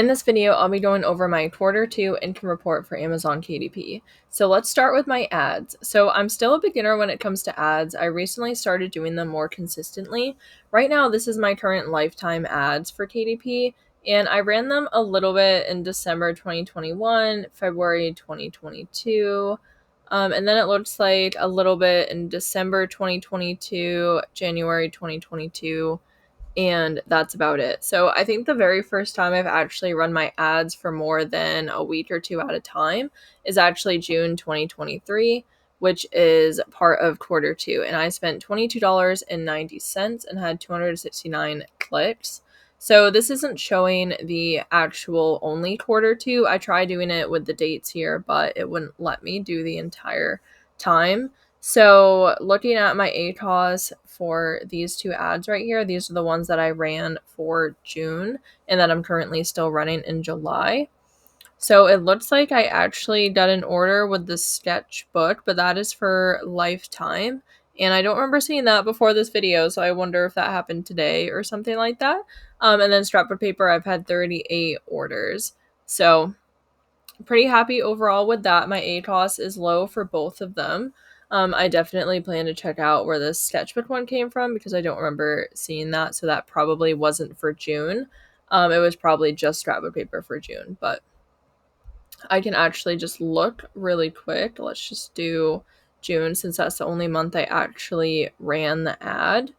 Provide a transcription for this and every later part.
In this video, I'll be going over my quarter 2 income report for Amazon KDP. So let's start with my ads. So I'm still a beginner when it comes to ads. I recently started doing them more consistently. Right now, this is my current lifetime ads for KDP, and I ran them a little bit in December 2021, February 2022, and then it looks like a little bit in December 2022, January 2022, and that's about it. So I think the very first time I've actually run my ads for more than a week or two at a time is actually June 2023, which is part of quarter 2. And I spent $22.90 and had 269 clicks. So this isn't showing the actual only quarter 2. I tried doing it with the dates here, but it wouldn't let me do the entire time. So looking at my ACOS for these two ads right here, these are the ones that I ran for June and that I'm currently still running in July. So it looks like I actually got an order with the sketchbook, but that is for lifetime. And I don't remember seeing that before this video, so I wonder if that happened today or something like that. And then scrapbook paper, I've had 38 orders. So pretty happy overall with that. My ACOS is low for both of them. I definitely plan to check out where the sketchbook one came from because I don't remember seeing that, so that probably wasn't for June. It was probably just scrapbook paper for June, but I can actually just look really quick. Let's just do June since that's the only month I actually ran the ad,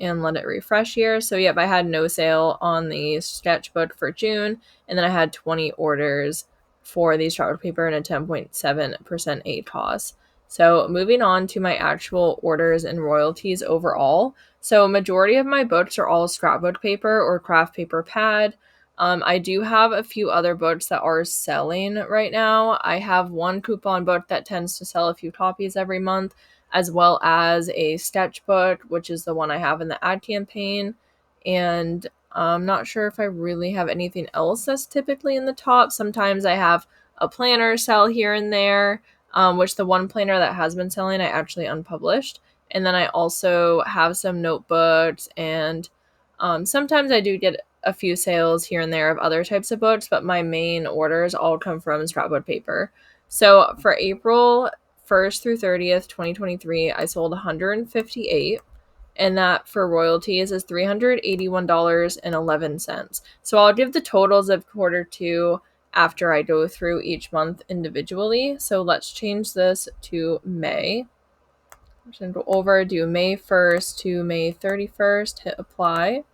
and let it refresh here. So yep, I had no sale on the sketchbook for June, and then I had 20 orders for the scrapbook paper and a 10.7% ACOS. So moving on to my actual orders and royalties overall. So majority of my books are all scrapbook paper or craft paper pad. I do have a few other books that are selling right now. I have one coupon book that tends to sell a few copies every month, as well as a sketchbook, which is the one I have in the ad campaign. And I'm not sure if I really have anything else that's typically in the top. Sometimes I have a planner sell here and there, which the one planner that has been selling I actually unpublished. And then I also have some notebooks, and sometimes I do get a few sales here and there of other types of books, but my main orders all come from scrapbook paper. So for April 1st through 30th, 2023, I sold 158, and that for royalties is $381.11. So I'll give the totals of quarter 2 after I go through each month individually. So let's change this to May. I'm just going to go over, do May 1st to May 31st, hit apply.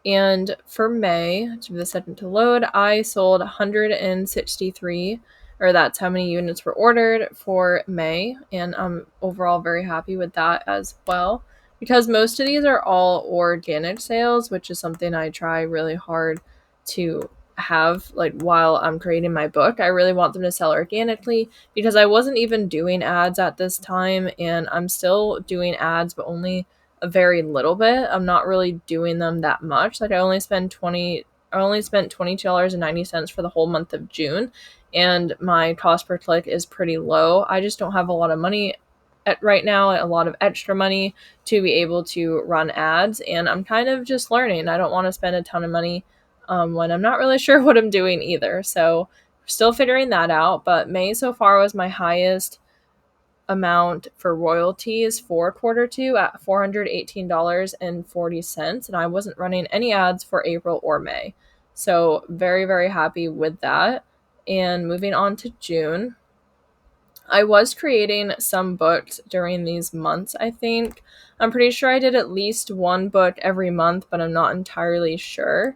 And for May, give this a second to load, I sold 163, or that's how many units were ordered for May. And I'm overall very happy with that as well, because most of these are all organic sales, which is something I try really hard to have like while I'm creating my book. I really want them to sell organically because I wasn't even doing ads at this time, and I'm still doing ads, but only a very little bit. I'm not really doing them that much. Like I only spent $22.90 for the whole month of June, and my cost per click is pretty low. I just don't have a lot of money right now, a lot of extra money to be able to run ads, and I'm kind of just learning. I don't want to spend a ton of money when I'm not really sure what I'm doing either. So still figuring that out, but May so far was my highest amount for royalties for quarter 2 at $418.40, and I wasn't running any ads for April or May. So very, very happy with that. And moving on to June, I was creating some books during these months, I think. I'm pretty sure I did at least one book every month, but I'm not entirely sure.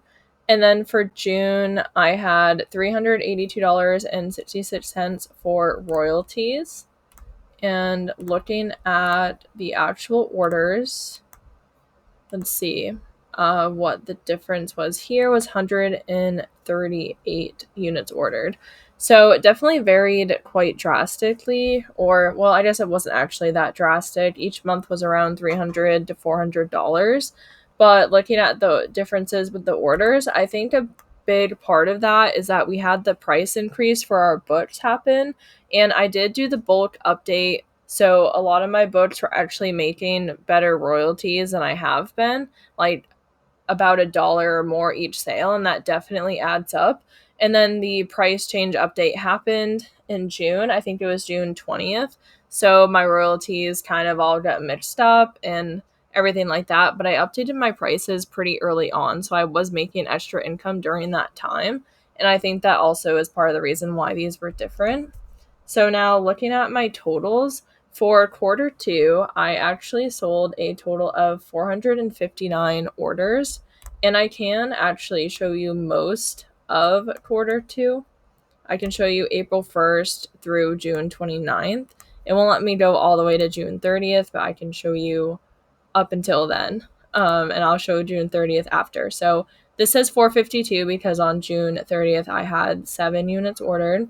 And then for June, I had $382.66 for royalties. And looking at the actual orders, let's see what the difference was. Here was 138 units ordered. So it definitely varied quite drastically, or, well, I guess it wasn't actually that drastic. Each month was around $300 to $400. But looking at the differences with the orders, I think a big part of that is that we had the price increase for our books happen, and I did do the bulk update. So a lot of my books were actually making better royalties than I have been. Like about $1 or more each sale, and that definitely adds up. And then the price change update happened in June. I think it was June 20th. So my royalties kind of all got mixed up and everything like that. But I updated my prices pretty early on. So I was making extra income during that time. And I think that also is part of the reason why these were different. So now looking at my totals for quarter two, I actually sold a total of 459 orders. And I can actually show you most of quarter two. I can show you April 1st through June 29th. It won't let me go all the way to June 30th, but I can show you up until then. And I'll show June 30th after. So this says 452 because on June 30th I had 7 units ordered.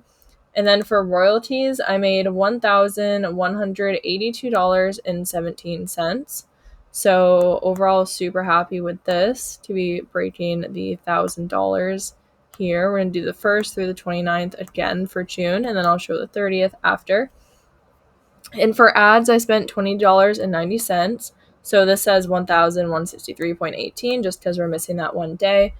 And then for royalties, I made $1,182.17. So overall, super happy with this to be breaking the $1,000 here. We're going to do the 1st through the 29th again for June, and then I'll show the 30th after. And for ads, I spent $20.90. So this says 1,163.18 just because we're missing that one day.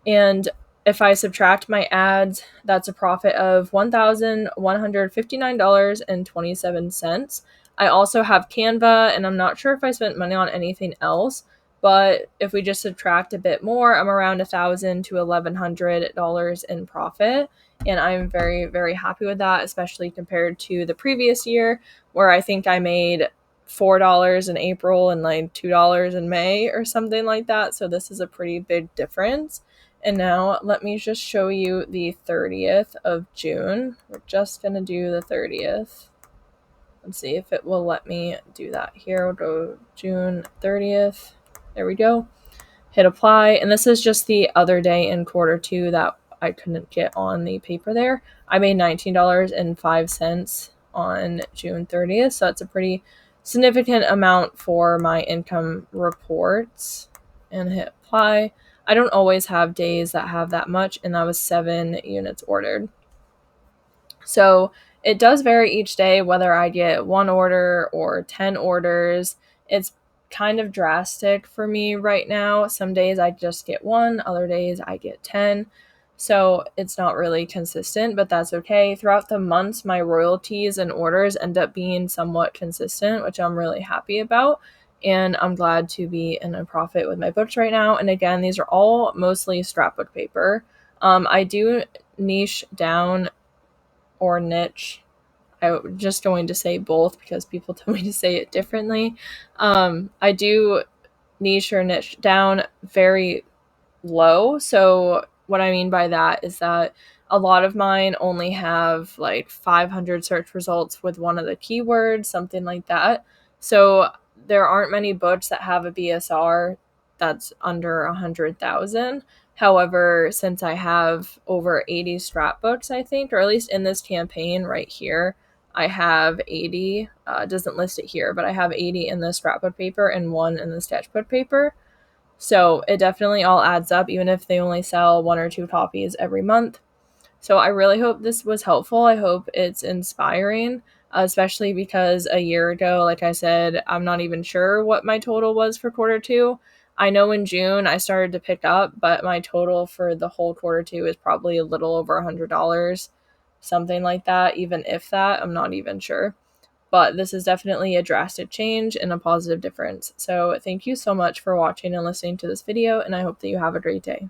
And if I subtract my ads, that's a profit of $1,159.27. I also have Canva, and I'm not sure if I spent money on anything else, but if we just subtract a bit more, I'm around $1,000 to $1,100 in profit. And I'm very, very happy with that, especially compared to the previous year where I think I made $4 in April and like $2 in May or something like that. So this is a pretty big difference. And now let me just show you the 30th of June. We're just going to do the 30th. Let's see if it will let me do that here. We'll go June 30th. There we go. Hit apply. And this is just the other day in quarter two that I couldn't get on the paper there. I made $19.05 on June 30th. So that's a pretty significant amount for my income reports. And hit apply. I don't always have days that have that much, and that was 7 units ordered. So it does vary each day whether I get 1 order or 10 orders. It's kind of drastic for me right now. Some days I just get 1, other days I get 10. So it's not really consistent, but that's okay. Throughout the months, my royalties and orders end up being somewhat consistent, which I'm really happy about. And I'm glad to be in a profit with my books right now. And again, these are all mostly scrapbook paper. I do niche down or niche. I'm just going to say both because people tell me to say it differently. I do niche or niche down very low. So what I mean by that is that a lot of mine only have like 500 search results with one of the keywords, something like that. So there aren't many books that have a BSR that's under 100,000. However, since I have over 80 scrapbooks, I think, or at least in this campaign right here, I have 80. It doesn't list it here, but I have 80 in the scrapbook paper and 1 in the sketchbook paper. So it definitely all adds up, even if they only sell 1 or 2 copies every month. So I really hope this was helpful. I hope it's inspiring, especially because a year ago, like I said, I'm not even sure what my total was for quarter two. I know in June I started to pick up, but my total for the whole quarter two is probably a little over $100, something like that. Even if that, I'm not even sure. But this is definitely a drastic change and a positive difference. So thank you so much for watching and listening to this video, and I hope that you have a great day.